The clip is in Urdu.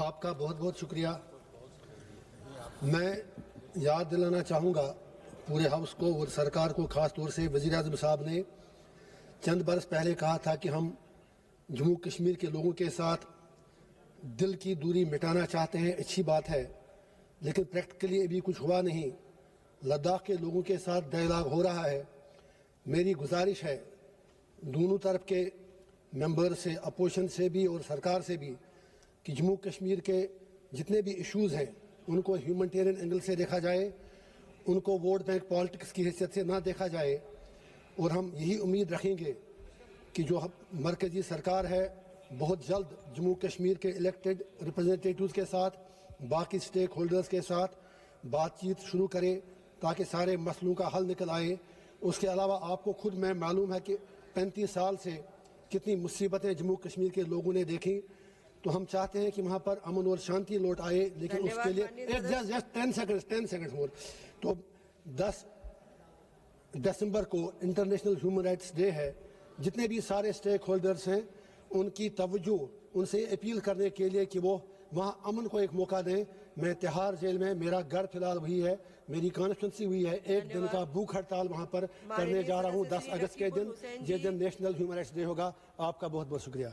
آپ کا بہت بہت شکریہ۔ میں یاد دلانا چاہوں گا پورے ہاؤس کو اور سرکار کو، خاص طور سے وزیر اعظم صاحب نے چند برس پہلے کہا تھا کہ ہم جموں کشمیر کے لوگوں کے ساتھ دل کی دوری مٹانا چاہتے ہیں۔ اچھی بات ہے، لیکن پریکٹیکلی ابھی کچھ ہوا نہیں۔ لداخ کے لوگوں کے ساتھ ڈائلاگ ہو رہا ہے۔ میری گزارش ہے دونوں طرف کے ممبر سے، اپوزیشن سے بھی اور سرکار سے بھی، کہ جموں کشمیر کے جتنے بھی ایشوز ہیں ان کو ہیومنٹیرین اینگل سے دیکھا جائے، ان کو ووٹ بینک پالیٹکس کی حیثیت سے نہ دیکھا جائے، اور ہم یہی امید رکھیں گے کہ جو مرکزی سرکار ہے بہت جلد جموں کشمیر کے الیکٹڈ ریپرزنٹیٹیوز کے ساتھ، باقی سٹیک ہولڈرز کے ساتھ بات چیت شروع کرے تاکہ سارے مسئلوں کا حل نکل آئے۔ اس کے علاوہ آپ کو خود میں معلوم ہے کہ 35 سال سے کتنی مصیبتیں جموں کشمیر کے لوگوں نے دیکھی، تو ہم چاہتے ہیں کہ وہاں پر امن اور شانتی لوٹ آئے، لیکن اس کے لیے 10 سیکنڈز مور۔ تو 10 دسمبر کو انٹرنیشنل ہیومن رائٹس ڈے ہے۔ جتنے بھی سارے سٹیک ہولڈرز ہیں ان کی توجہ، ان سے اپیل کرنے کے لیے کہ وہ وہاں امن کو ایک موقع دیں۔ میں تہار جیل میں، میرا گھر فی الحال ہوئی ہے، میری کانسٹیٹوینسی ہوئی ہے، 1 دن کا بھوک ہڑتال وہاں پر کرنے جا رہا ہوں 10 اگست کے دن، جس دن نیشنل ہیومن رائٹس ڈے ہوگا۔ آپ کا بہت بہت شکریہ۔